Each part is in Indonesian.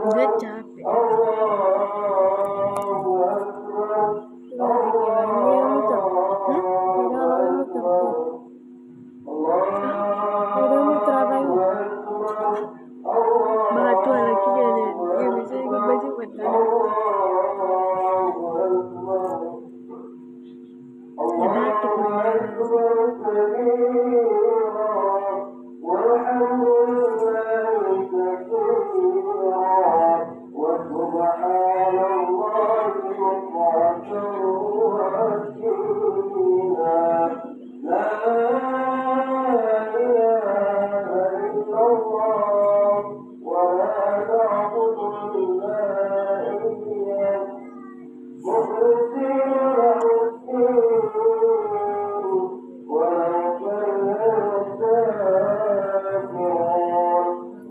Gue capek. Batu lagi ada. Ya bisa gue baju betul. Ya batik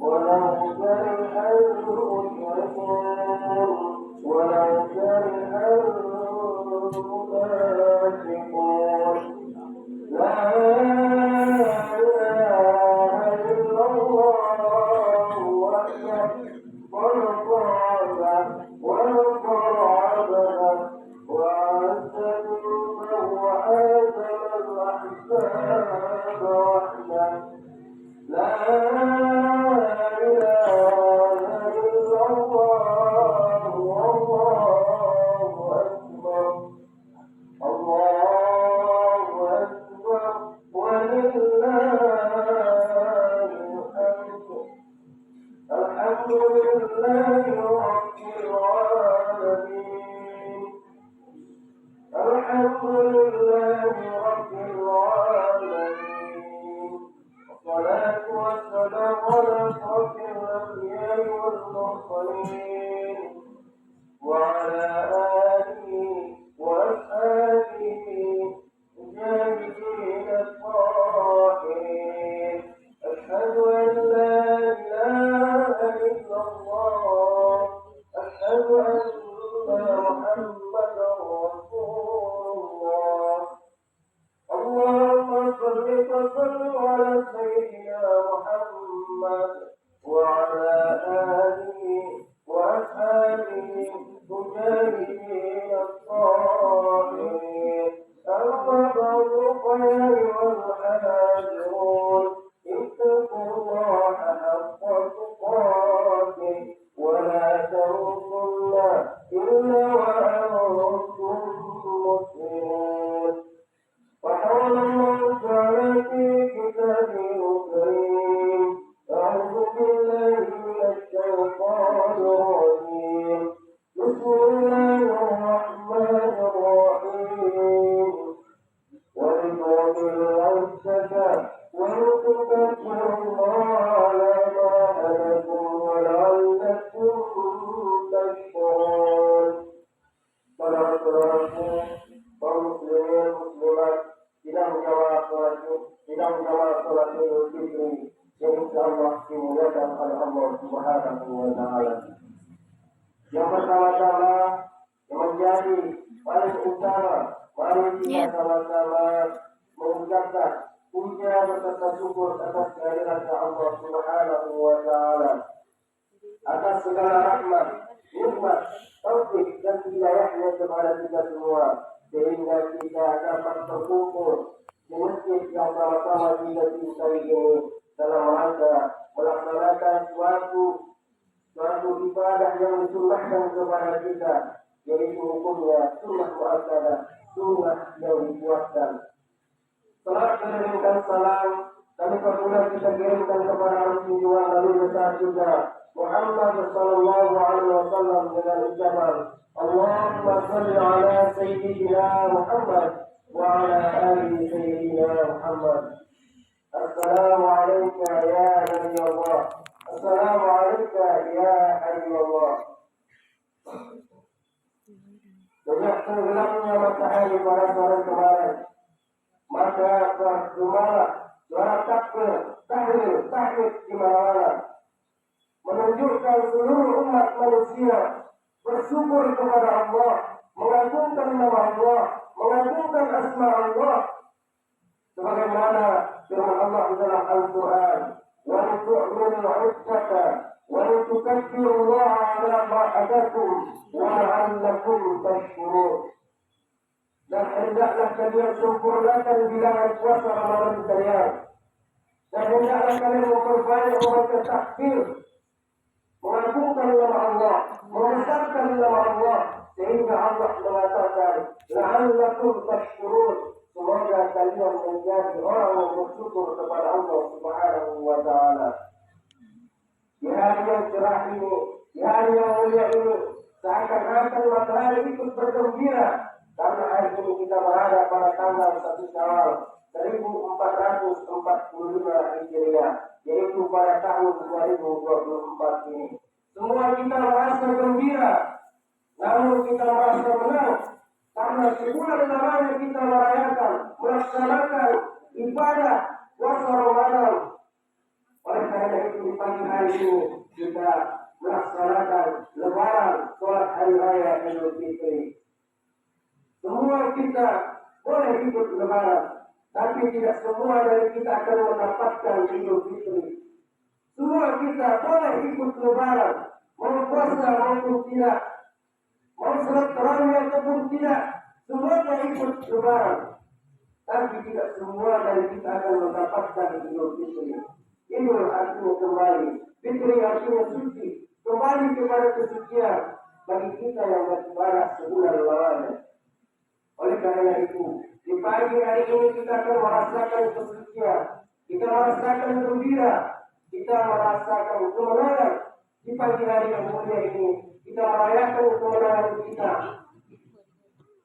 Yang pertama-tama yang menjadi paling utama, mari kita sama-sama mengucapkan puja beserta syukur atas kehadiran Allah Subhanahu wa Ta'ala, atas segala rahmat, nikmat, taufik dan hidayahnya kepada kita semua, sehingga kita dapat berkumpul di masjid yang sama-sama kita cintai ini dalam rangka melaksanakan suatu ibadah yang disunnahkan kepada kita, yaitu hukumnya sunnah muakkadah, sunnah yang dikuatkan. Salat kirimkan salam kami permudah kita kirimkan kepada junjungan Nabi besar juga Muhammad sallallahu alaihi wasallam dengan ucapan Allahumma shalli ala sayyidina Muhammad wa ala ali sayyidina Muhammad. Assalamualaikum ya Nabi Allah. Assalamualaikum ya Allah. Sejak tenggelamnya matahari pada sore kemarin, maka bergemalah suara takbir, tahlil, tahmid di mana-mana, menunjukkan seluruh umat manusia bersyukur kepada Allah, mengagungkan nama Allah, mengagungkan asma Allah, sebagaimana firman Allah di dalam Al-Quran, wa litu'minu 'iddata wa litukabbiru Allah 'ala ma hadakum wa la'allakum tashkurun. Dan hendaklah kalian sempurnakan bilangan puasa Ramadan kalian, dan hendaklah kalian memperbanyak membaca takbir, mengagungkan nama Allah, membesarkan nama Allah, sehingga Allah mengatakan la'allakum tashkurun, semoga kalian menjadi orang yang bersyukur kepada Allah Subhanahu wa taala. Di hari yang cerah ini, di hari yang mulia ini, seakan-akan matahari ikut bergembira karena hari ini kita berada pada tanggal 1 Syawal 1445 Hijriah, yaitu pada tahun 2024 ini. Semua kita merasa gembira, namun kita merasa menang karena sebulan lamanya kita merayakan, melaksanakan ibadah puasa Ramadan. Oleh karena itu di pagi hari ini kita melaksanakan Lebaran, sholat hari raya Idul Fitri. Semua kita boleh ikut Lebaran, tapi tidak semua dari kita akan mendapatkan Idul Fitri. Semua kita boleh ikut Lebaran, mau puasa maupun tidak, mau sholat tarawih ataupun tidak, semuanya ikut Lebaran. Tapi tidak semua dari kita akan mendapatkan Idul Fitri. Idul artinya kembali, Fitri artinya suci, kembali kepada kesucian bagi kita yang beribadah sebulan lamanya. Oleh karena itu, di pagi hari ini kita akan merasakan kesucian, kita merasakan gembira, kita merasakan kemenangan. Di pagi hari yang mulia ini, kita merayakan kemenangan kita,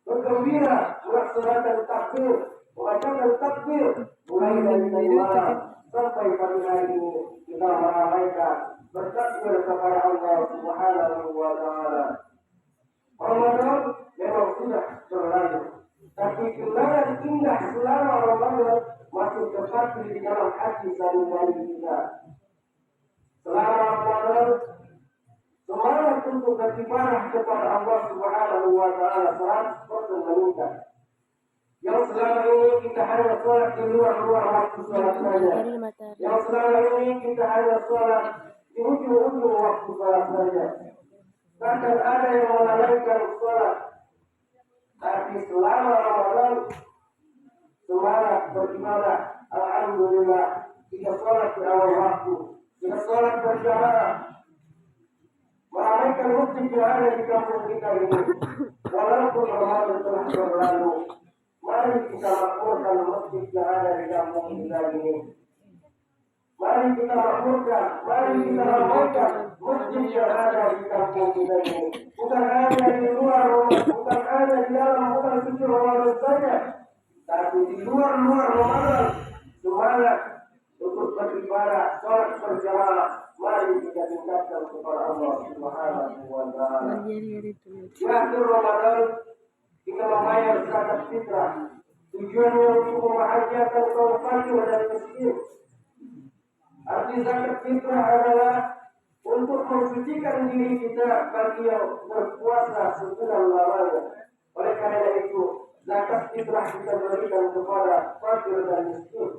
bergembira, melaksanakan takbir, membacakan takbir, mulai dari malam sampai pagi hari ini kita meramaikan bertakbir kepada Allah Subhanahu wa taala. Ramadan memang sudah berlalu, tapi kenangan indah selama Ramadan masih terpatri di dalam hati sehari-hari kita. Selama Ramadan, semangat untuk beribadah kepada Allah Subhanahu wa taala 100% meningkat. Yang selama ini kita hanya sholat di luar waktu sholat saja. Yang selama ini kita hanya sholat di ujung-ujung waktu sholat saja. Bahkan ada yang melalaikan sholat. Tapi selama Ramadan, semangat beribadah. Alhamdulillah, kita sholat di awal waktu, kita sholat berjamaah, meramaikan masjid yang ada di kampung kita ini. Walaupun Ramadan telah berlalu, mari kita makmurkan masjid yang ada di kampung kita ini. Mari kita makmurkan, mari kita ramaikan masjid yang ada di kampung kita ini. Bukan hanya di luar rumah, bukan hanya di dalam bukan suci Ramadan saja, tapi di luar Ramadan, semangat untuk beribadah, sholat berjamaah. Mari kita tingkatkan kepada Allah Subhanahu wa taala. Di akhir Ramadan kita membayar zakat fitrah. Tujuannya untuk membahagiakan kaum fakir dan miskin. Arti zakat fitrah adalah untuk mensucikan diri kita bagi yang berpuasa sebulan lamanya. Oleh karena itu, zakat fitrah kita berikan kepada fakir dan miskin.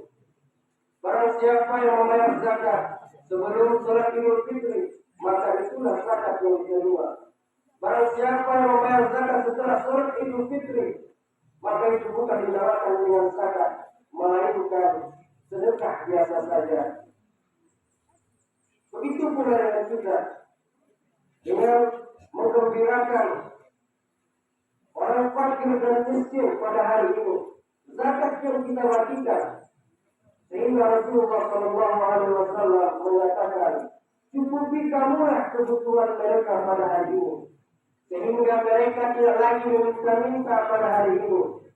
Barang siapa yang membayar zakat sebelum sholat Idul Fitri, maka itulah zakat yang kedua. Barang siapa yang membayar zakat setelah sholat Idul Fitri, maka itu bukan dinamakan dengan zakat, melainkan sedekah biasa saja. Begitu pula dengan kita, dengan menggembirakan orang fakir dan miskin pada hari ini, zakat yang kita bagikan, sehingga Rasulullah SAW menyatakan, cukupi kamulah kebutuhan mereka pada hari ini, sehingga mereka tidak lagi meminta pada hari ini.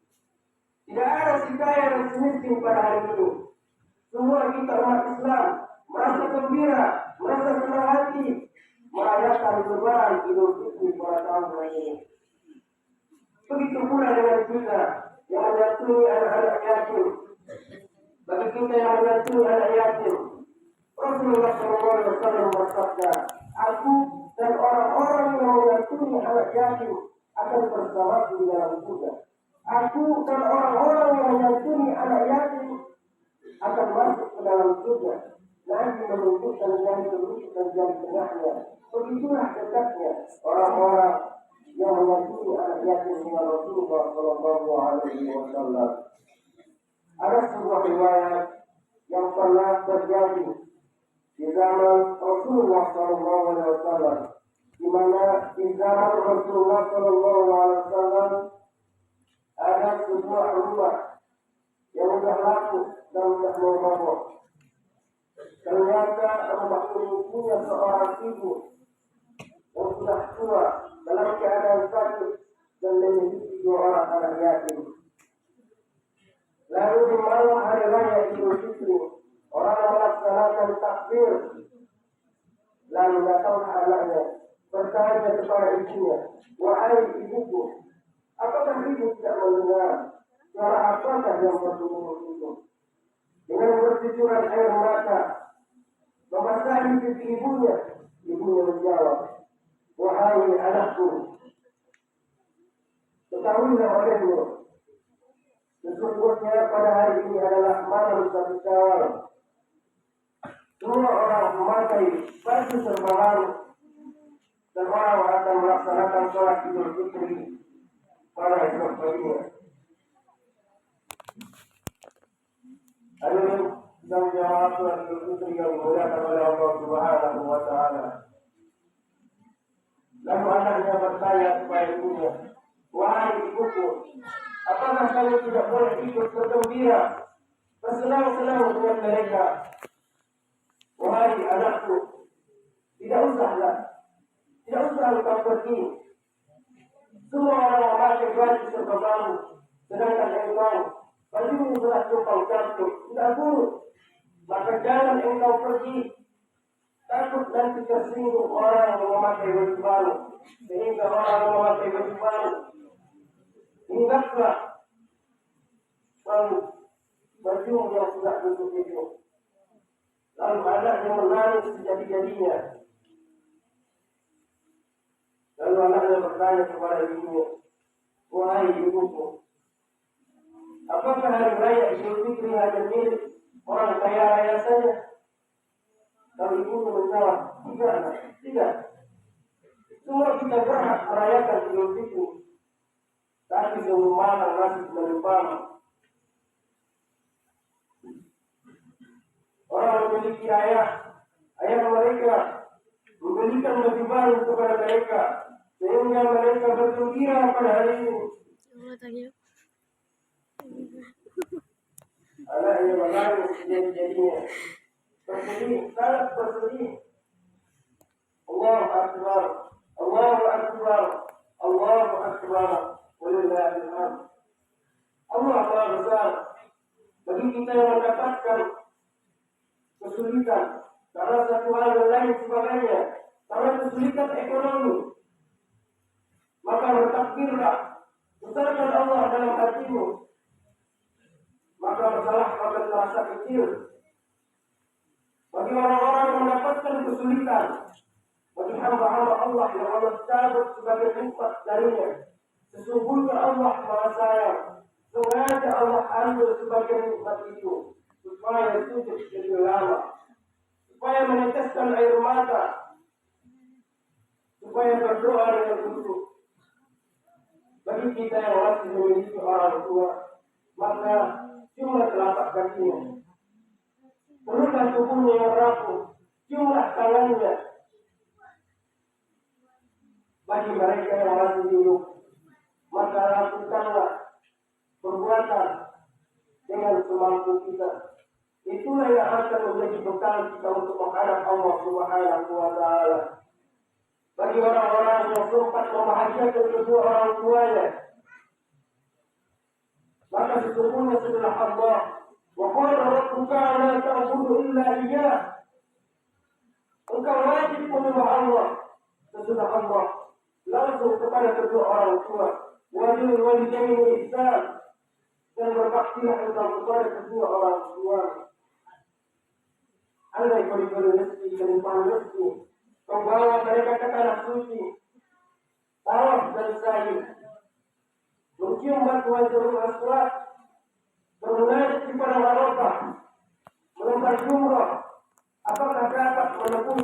Tidak ada si kaya dan si miskin pada hari ini. Semua kita umat Islam merasa gembira, merasa senang hati merayakan Lebaran Idul Fitri pada tahun ini. Begitu pula dengan kita yang menyantuni anak-anak yatim. Bagi kita yang menyantuni anak yatim, Rasulullah SAW bersabda, bersabda, aku dan orang-orang yang menyantuni anak yatim akan bersamaku di dalam surga. Aku dan orang-orang yang menyantuni anak yatim akan masuk ke dalam surga. Nabi menunjukkan jari telunjuk dan jari tengahnya. Begitulah dekatnya orang-orang yang menyantuni anak yatim dengan Rasulullah Sallallahu Alaihi Wasallam. Ada sebuah riwayat yang pernah terjadi di zaman Rasulullah Sallallahu Alaihi Wasallam, di mana di zaman Rasulullah Sallallahu Alaihi Wasallam ada sebuah rumah yang sudah laku dan sudah memabuk. Ternyata rumah ini punya seorang ibu yang sudah tua dalam keadaan sakit dan memiliki 2 orang anak yatim. Lalu di malam hari raya Idul Fitri, orang melaksanakan takbir. Lalu datanglah anaknya bertanya kepada ibunya, "Wahai ibuku, apakah ibu tidak mendengar suara apakah yang bergumul itu?" Dengan bercucuran air mata membasahi pipi ibunya, ibunya menjawab, "Wahai anakku, ketahuilah olehmu, sesungguhnya pada hari ini adalah malam 1 Syawal. Semua orang memakai baju serba baru dan orang akan melaksanakan sholat Idul Fitri pada esok paginya." Hadirin yang jamaah sholat Idul Fitri yang dimuliakan oleh Allah Subhanahu wa Ta'ala. Lalu anaknya bertanya kepada ibunya, "Wahai ibuku, apakah kamu tidak boleh ikut bergembira, bersenang-senang dengan mereka?" "Wahai anakku, tidak usah engkau pergi. Semua orang memakai baju serba baru, sedangkan engkau bajumu telah tumpang jatuh, tidak buruk. Maka jangan engkau pergi. Takut nanti tersinggung orang yang memakai baju baru, sehingga orang yang memakai baju baru hinggaplah baju yang sudah busuk itu." Lalu anaknya menangis sejadi-jadinya. Lalu anaknya bertanya kepada ibunya, "Wahai ibuku, apakah hari raya Idul Fitri hanya milik orang kaya raya saja?" Lalu ibunya menjawab, "Tidak. Semua kita berhak merayakan Idul Fitri. Tapi sebelum makan nasi menimpamu. Orang memiliki ayah mereka memberikan baju baru kepada mereka, sehingga mereka bergembira pada hari ini. Anaknya menangis sejadi-jadinya, sangat bersedih. Allahu Akbar, Allahu Akbar, Allahu Akbar, walillahil hamd. Allah Maha Besar. Bagi kita yang mendapatkan kesulitan karena satu hal dan lain sebagainya, karena kesulitan ekonomi, maka bertakbirlah, besarkan Allah dalam hatimu, maka masalah akan terasa kecil. Bagi orang-orang yang mendapatkan kesulitan, bagi hamba-hamba Allah yang Allah cabut sebagai nikmat darinya, sesungguhnya Allah Maha Sayang. Sengaja Allah ambil sebagian nikmat itu supaya sujud lebih lama, supaya meneteskan air mata, supaya berdoa dengan khusyuk. Bagi kita yang masih memiliki orang tua, maka cuma telapak kakinya, perlukan tubuhnya yang rapuh, jumlah tangannya. Bagi mereka yang masih hidup, maka lakukanlah perbuatan dengan semampu kita. Itulah yang akan menjadi bekal kita untuk menghadap Allah Subhanahu wa Ta'ala. Bagi orang-orang yang sempat membahagiakan kedua orang tuanya, maka sesungguhnya setelah Allah, wa qala rabbuka la ta'budu illa iyyah, engkau wajib menyembah Allah. Sesudah Allah langsung kepada kedua orang tua, wa bil walidaini ihsan, dan berbaktilah engkau kepada kedua orang tua. Andai kau diberi rezeki, kelimpahan rezeki, membawa mereka ke tanah suci, tawaf dan sa'i, mencium batu Hajarul Aswad, bermunajat di padang Arafah, melempar jumrah. Apakah dapat menembus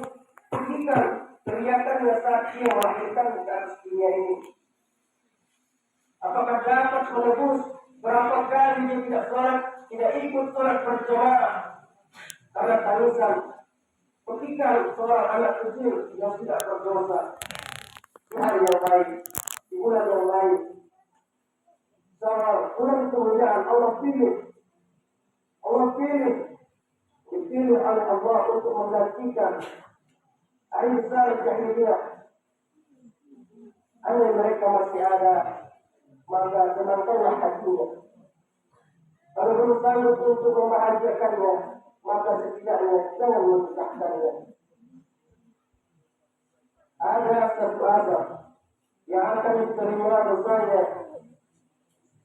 pikiran kelihatannya saksi yang melahirkan di atas dunia ini? Apakah dapat menembus berapa kali dia tidak sholat, tidak ikut sholat berjamaah karena tangisan petikan seorang anak kecil yang tidak berdosa di hari yang baik, di bulan yang baik, sama bulan kemuliaan Allah dipilih oleh Allah untuk menggantikan hari besar jahiliyah. Andai mereka masih ada, maka tenangkanlah hatinya. Kalau belum sanggup untuk membahagiakannya, maka setidaknya jangan menyusahkannya. Ada satu azab yang akan diterima dosanya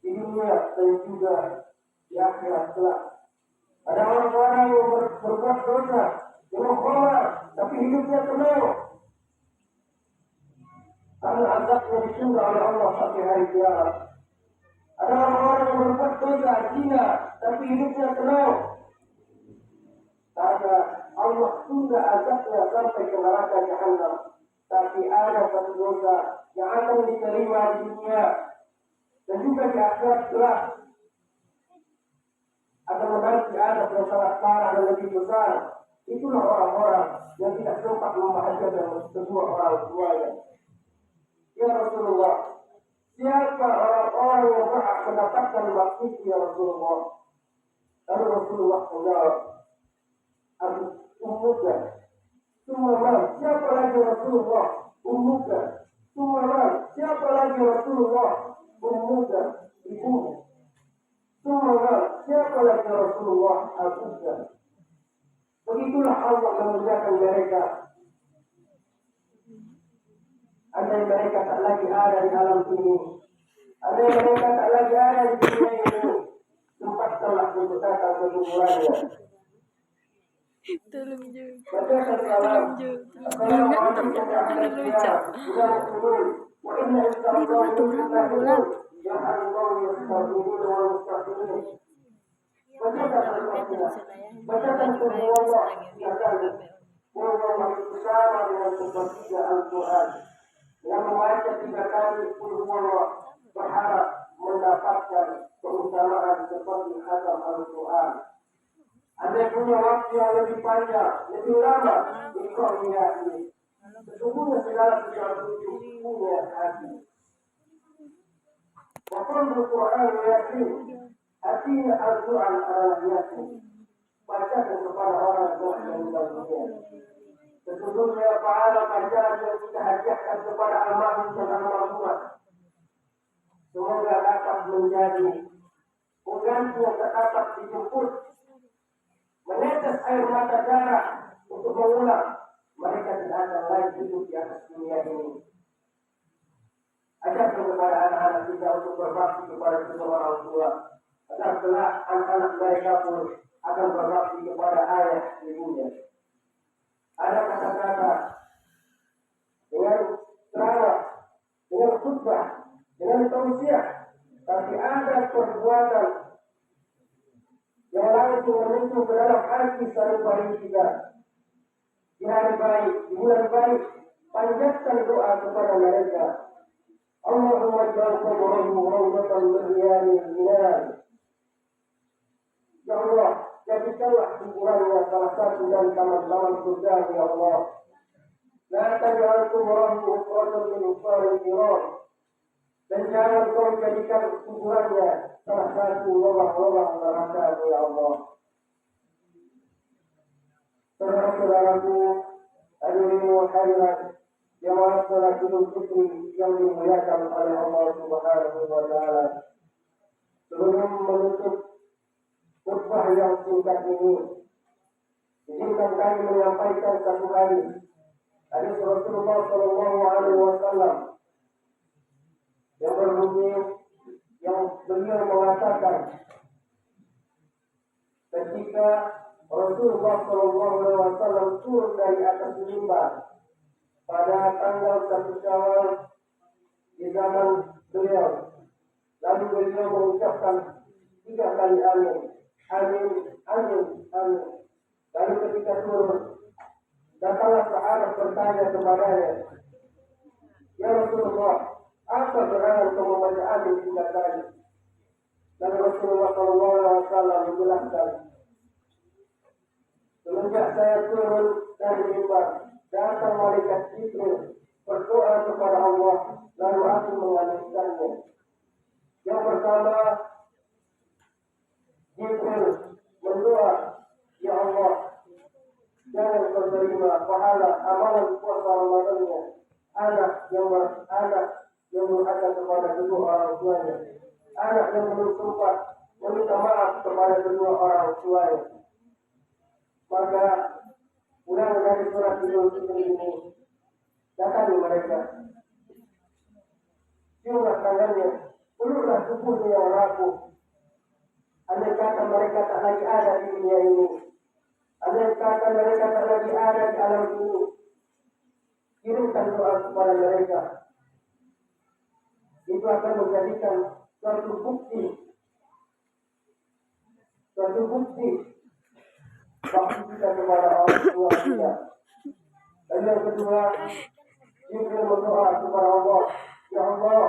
di dunia dan juga di akhirat kelak. Ada orang-orang yang berbuat dosa, yang khamar, tapi hidupnya tenang. Karena azabnya disurga oleh Allah sampai hari kiamat. Ada orang-orang yang berbuat dosa, zina, tapi hidupnya tenang. Karena Allah tunda azabnya sampai ke neraka Jahannam. Tapi ada satu dosa yang akan diterima di dunia dan juga di akhirat kelak. Akan menanti ada yang sangat parah dan lebih besar. Itulah orang-orang yang tidak sempat membahagiakan kedua orang tuanya. Ya Rasulullah, siapa orang-orang yang berhak mendapatkan maksud ya Rasulullah? Lalu Rasulullah menjawab, Aku ummuka. Semua siapa lagi Rasulullah? Ummuka. Semua siapa lagi Rasulullah? Ummuka, ibumu. Semua siapa lagi Rasulullah? Abuka. Begitulah Allah memuliakan mereka. Andai mereka tak lagi ada di alam ini, andai mereka tak lagi ada di dunia ini, sempatkanlah untuk datang ke kuburannya. Tolong Jo. Bacakan salam. Assalamualaikum Tolong yang membaca 3 kali Qul Huwallah berharap mendapatkan keutamaan seperti khatam Al-Quran. Anda punya waktu yang lebih panjang, lebih lama, ikut ini. Sesungguhnya segala sesuatu itu punya hati. Waqul Al-Quran yakin, hatinya Al-Quran adalah yakin. Bacakan kepada orang yang meninggal dunia. Sesungguhnya pahala bacaan yang kita hadiahkan kepada almarhum dan almarhumah, semoga dapat menjadi pengganti yang tak dapat dijemput, menetes air mata darah untuk mengulang mereka tidak akan lagi hidup di atas dunia ini. Ajarkan kepada anak-anak kita untuk berbakti kepada kedua orang tua, agar kelak anak-anak mereka pun akan berbakti kepada ayah ibunya. Ada kata-kata dengan ceramah, dengan khutbah, dengan tausiah, tapi ada perbuatan yang langsung menyentuh ke dalam hati saling kita. Di hari baik, di bulan baik, panjatkan doa kepada mereka. Allahumma ja'al qabrahum rawdatan min riyadil jinan. Ya Allah, jadikanlah kuburannya salah satu dari taman-taman surga, ya Allah. La taj'al qabrahum rawdatan min usfaril kiram. Dan jangan kau jadikan kuburannya salah satu lubang-lubang neraka, ya Allah. Saudara-saudaraku, hadirin wa hadirat jamaah salat Idul Fitri yang dimuliakan oleh Allah Subhanahu wa taala. Sebelum menutup khutbah yang singkat ini, izinkan kami menyampaikan satu hadis Rasulullah sallallahu alaihi wasallam yang berbunyi, yang beliau mengatakan ketika Rasulullah sallallahu alaihi wasallam turun dari atas mimbar pada tanggal 1 Syawal di zaman beliau. Lalu beliau mengucapkan 3 kali amin. Amin, amin, amin. Lalu ketika turun, datanglah sahabat bertanya kepadanya, "Ya Rasulullah, apa gerangan kau membaca amin 3 kali?" Lalu Rasulullah SAW menjelaskan, "Semenjak saya turun dari mimbar, datang malaikat Jibril berdoa kepada Allah, lalu aku mengalihkannya. Yang pertama, Jibril berdoa, Ya Allah, jangan kau terima pahala amalan puasa Ramadannya anak yang berada kepada kedua orang tuanya, anak yang belum sempat meminta maaf kepada kedua orang tuanya. Maka ulang dari surat Idul Fitri ini, datangi mereka, ciumlah tangannya, peluklah tubuhnya yang rapuh. Andai kata mereka tak lagi ada di dunia ini, andai kata mereka tak lagi ada di alam ini, kirimkan doa kepada mereka. Itu akan menjadikan suatu bukti bakti kita kepada orang tua kita. Dan yang kedua, kita berdoa kepada Allah, Ya Allah,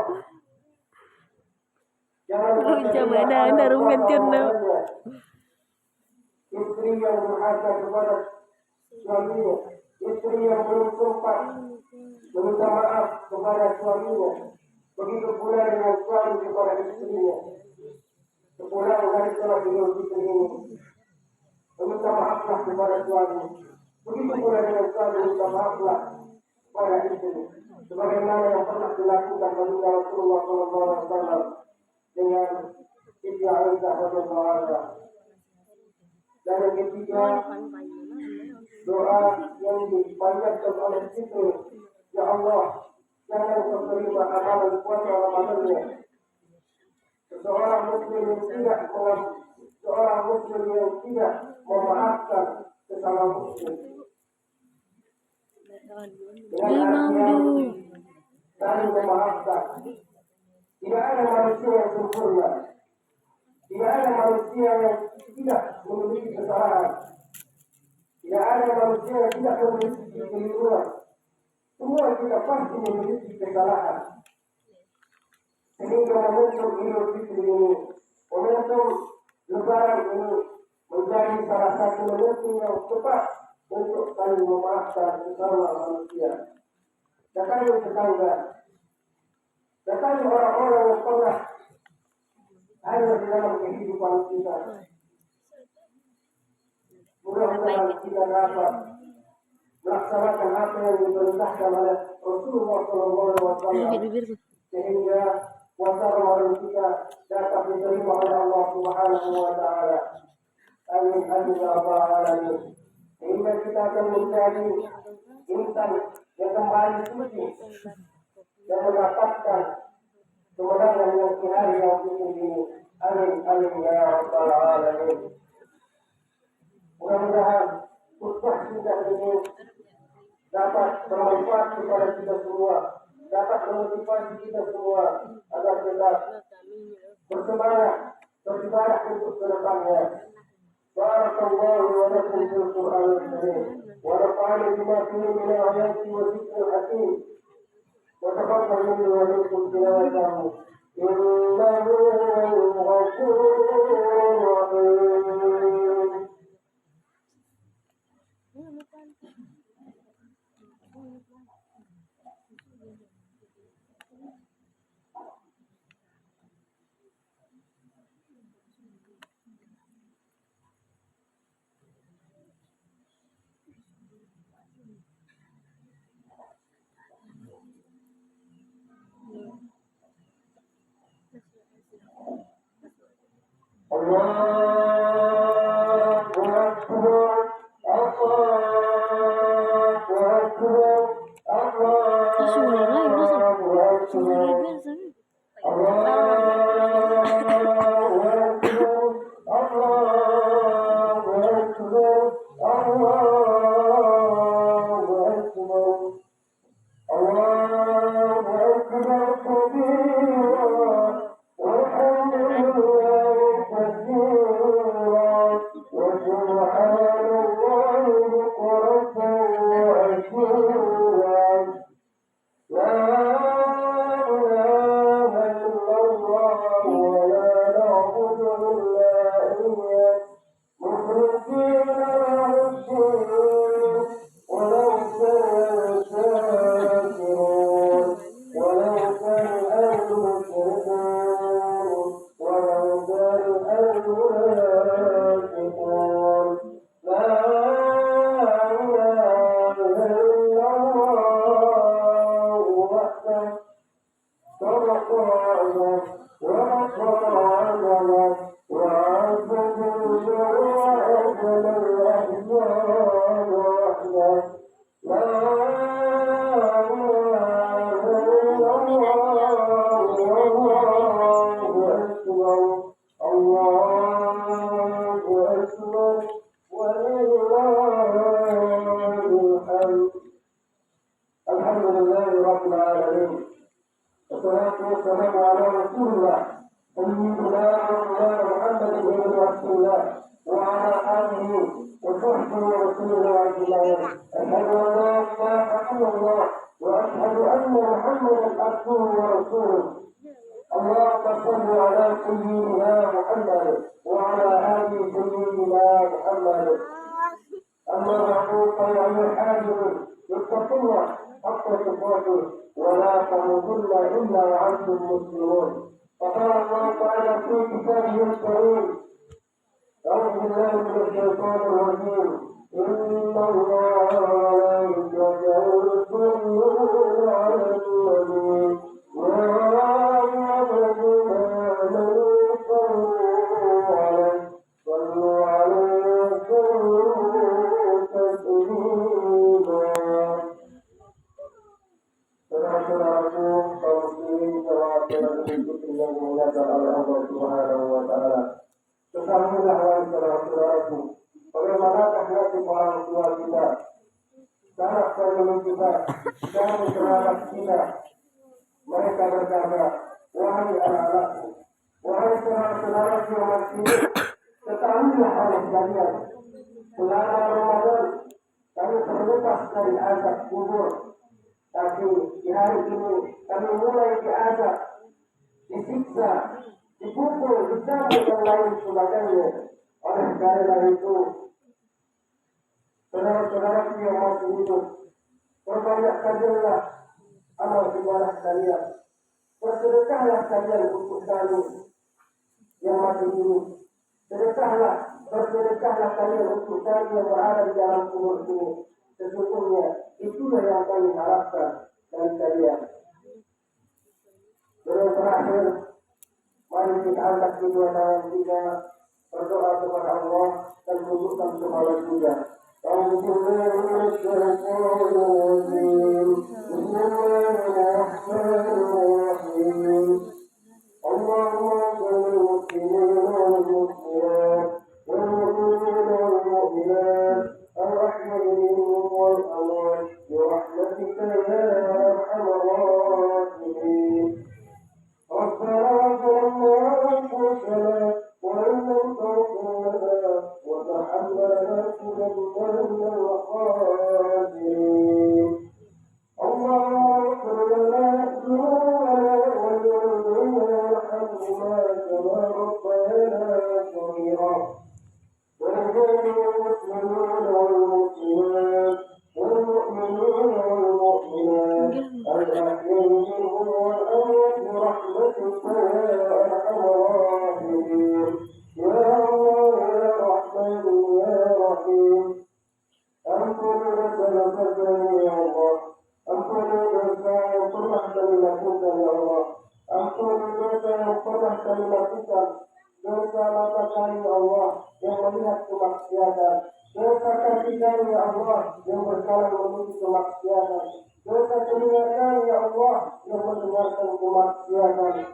jangan Macam mana anda gantian nak? istri yang berhasrat kepada suaminya, istri yang belum sempat meminta maaf kepada suaminya, begitu pula dengan suami kepada istrinya. Sepulang dari sholat Idul Fitri ini, meminta maaflah kepada suami, begitu pula dengan suami meminta maaflah kepada istri, sebagaimana yang pernah dilakukan oleh Rasulullah SAW dengan Siti Aisyah radhiyallahu anha. Dan yang ketiga, doa yang dipanjatkan oleh Jibril, Ya Allah, jangan kau terima amalan puasa Ramadannya. Seorang muslim yang tidak memaafkan sesama muslim. Saling memaafkan. Tidak ada manusia yang sempurna. Tidak ada manusia yang tidak memiliki kesalahan. Tidak ada manusia yang tidak memiliki kekeliruan. Semua kita pasti memiliki kesalahan. Sehingga momentum Idul Fitri ini, momentum Lebaran ini menjadi salah satu momentum yang tepat untuk saling memaafkan sesama manusia. Datangi tetangga, datangi orang-orang yang pernah ada di dalam kehidupan kita. Mudah-mudahan kita dapat melaksanakan apa yang diperintahkan oleh Rasulullah SAW sehingga puasa Ramadan kita dapat diterima oleh Allah Subhanahu wa Ta'ala. Amin amin ya rabbal alamin. Sehingga kita akan menjadi insan yang kembali suci dan mendapatkan kemenangan yang di hari yang ini. Amin amin ya rabbal alamin. Mudah-mudahan khutbah kita ini dapat bermanfaat kepada kita semua, dapat memotivasi kita semua agar kita bersemangat beribadah untuk kedepannya. Barakallahu wa lakum fil Qur'anil Karim wa nafa'ani bima fihi min al-ayati wa dhikril hakim. Wa taqabbal minni wa minkum tilawatahu innahu huwal ghafurur rahim. أيها الحاجر اتقوا الله حق تقاته ولا تموتن إلا وأنتم مسلمون. فقال الله تعالى في كتابه الكريم: أعوذ بالله من الشيطان الرجيم. إن الله وملائكته يصلون على النبي يا أيها الذين آمنوا صلوا عليه وسلموا تسليما. Saudara-saudaraku, kaum muslimin jemaat yang mengikuti yang dimuliakan oleh Allah Subhanahu wa taala. Ketahuilah wahai saudara-saudaraku, bagaimanakah nasib orang tua kita, sanak famili kita, dan kerabat kita. Mereka berkata, wahai anak-anakku, wahai saudara-saudaraku yang masih, ketahuilah oleh kalian, selama Ramadan kami terlepas dari azab kubur. Tapi di hari ini kami mulai diazab, disiksa, dipukul, dicabut dan lain sebagainya. Oleh karena itu, saudara-saudara yang masih hidup, perbanyakkanlah amal ibadah kalian. Bersedekahlah kalian untuk kami yang masih hidup. Bersedekahlah kalian untuk kami yang berada di dalam kubur ini. Sesungguhnya itulah yang kami harapkan dari kalian. Yang terakhir, mari kita angkat kedua tangan kita, berdoa kepada Allah dan menunjukkan semangat juga. Bismillahirrahmanirrahim. Allahumma salli muslimin wal muslimat wal mu'minin wal mu'minat الرحمن والأمان برحمتك يا أرحم الراحمين. ربنا ظلمنا أنفسنا وإن لم تغفر لنا وترحمنا لنكونن من الخاسرين. اللهم اغفر لنا ذنوبنا ولوالدينا وارحمهما كما ربيانا صغيرا. ولجميع المسلمين والمسلمات والمؤمنين والمؤمنات الأحياء منهم والأموات برحمتك يا أرحم الراحمين. يا الله يا رحمن يا رحيم. أنتم لك يا الله. أنتم لك وفرحت لك يا الله. أنتم لك وفرحت لك. Dosa mata kami Allah yang melihat kemaksiatan. Dosa kaki kami Allah yang berjalan menuju kemaksiatan. Dosa telinga kami Allah yang mendengarkan kemaksiatan.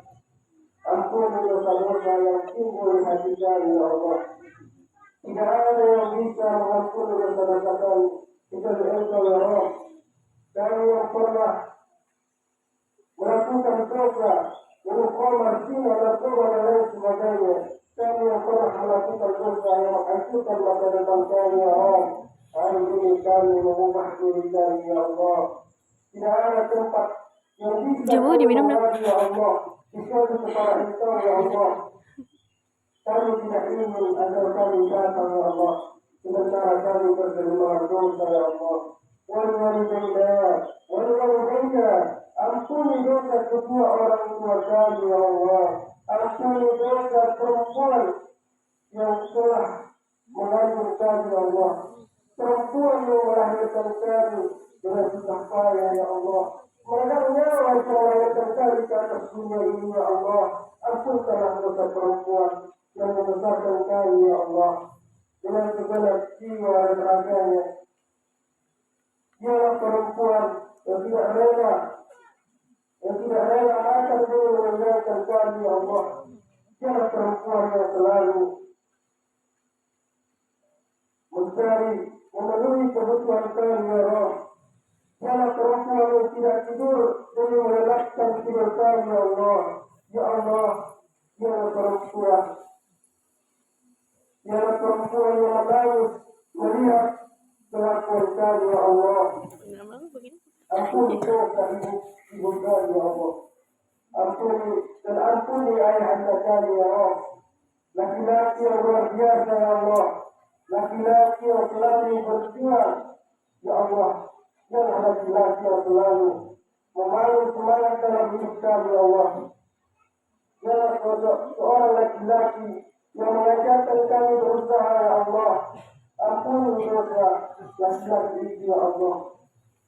Ampuni dosa-dosa yang timbul di hati kami Allah. Tidak ada yang bisa mengampuni dosa-dosa kami kecuali Engkau ya Rabb. Kami yang pernah melakukan dosa, merupakan zina, narkoba dan lain sebagainya. Kami yang pernah melakukan dosa yang menghancurkan masa depan kami ya Allah. Hari ini kami mengubah diri kami ya Allah. Tidak ada tempat yang bisa kami ya Allah. Kecuali kepada Engkau ya Allah. Kami tidak ingin agar kami datang ya Allah. Sementara kami berterima dosa ya Allah. Wal-walidayna ampuni dosa kedua orang tua kami ya Allah. Ampuni dosa perempuan yang telah mengandung kami ya Allah. Perempuan yang melahirkan kami dengan susah payah ya Allah. Mereka menyawa yang melahirkan kami ke atas dunia ini ya Allah. Ampunkanlah dosa perempuan yang membesarkan kami ya Allah. Dengan segala jiwa dan raganya. Dialah perempuan yang tidak rela akan meninggalkan kami ya Allah. Dialah perempuan yang selalu mencari, memenuhi kebutuhan kami ya Allah. Dialah perempuan yang tidak tidur demi melelapkan tidur kami ya Allah. Ya Allah, dialah perempuan yang menangis melihat kelakuan kami ya Allah. Ampuni dosa ibu kami ya Allah. Ampuni ayah anda kami ya Allah. Laki-laki yang luar biasa ya Allah. Laki-laki yang selalu berjuang Allah. Jangan laki-laki yang selalu memalu semangat dalam hidup kami ya Allah. Jangan seorang laki-laki yang mengajarkan kami berusaha ya Allah. Ampuni dosa laki-laki itu ya Allah.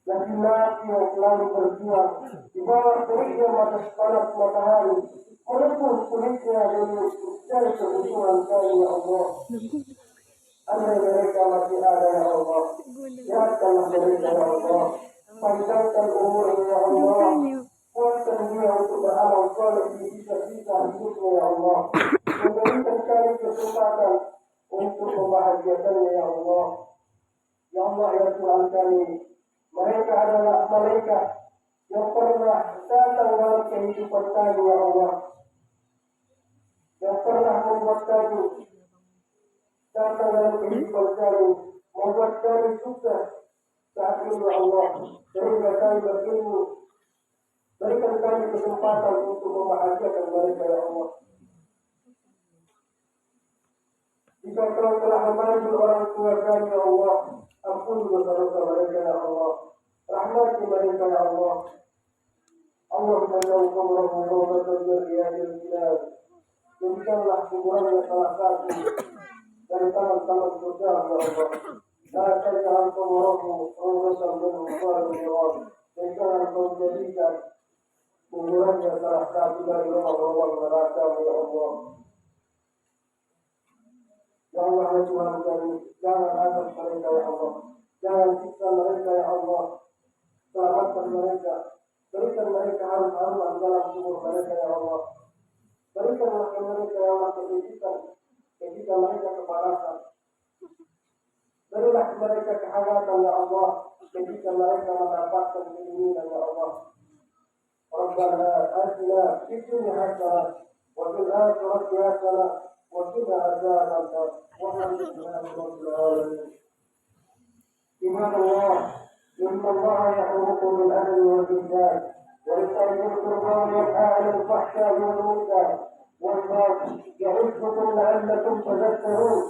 Laki-laki yang selalu berjuang di bawah teriknya panas matahari, walaupun kulitnya dari kebutuhan kami ya Allah. Andai mereka masih ada ya Allah, siapkanlah mereka ya Allah, panjangkan umurnya ya Allah, kuatkan dia untuk beramal soleh di sisa-sisa hidupnya ya Allah, memberikan kami kesempatan untuk membahagiakannya ya Allah. Ya Allah ya Tuhan kami, mereka adalah malaikat yang pernah datang dalam kehidupan kami ya Allah, yang pernah membuat kami datang dalam kehidupan kami, membuat kami sukses saat ini ya Allah, sehingga kami berilmu. Berikan kami kesempatan untuk membahagiakan mereka ya Allah. Jika kau telah memanggil orang tua kami ya Allah, ampuni dosa-dosa mereka ya Allah, rahmati mereka ya Allah. Allah menjauh kumrah-kumrah berjaya bilal. Jadikanlah kuburannya salah satu dari taman-taman surga ya Allah. La taj'al quburahu rawdatan min riyadil jannah. Jadikanlah kau jadikan kuburannya salah satu dari rumah-rumah neraka ya Allah. Ya Allah ya Tuhan kami, jangan azab mereka ya Allah, jangan siksa mereka ya Allah, selamatkan mereka, berikan mereka harum-haruman dalam kubur mereka ya Allah, berikanlah mereka ya Allah ketika mereka kepanasan, berilah mereka kehangatan ya Allah ketika mereka mendapatkan keinginan ya Allah. Rabbana atina fid dunya hasanah wa fil akhirati hasanah وقنا عذاب النار والحمد لله رب العالمين. عباد الله إن الله يأمركم بالعدل والإحسان وإيتاء ذي القربى وينهى عن الفحشاء والمنكر والبغي يعظكم لعلكم تذكرون.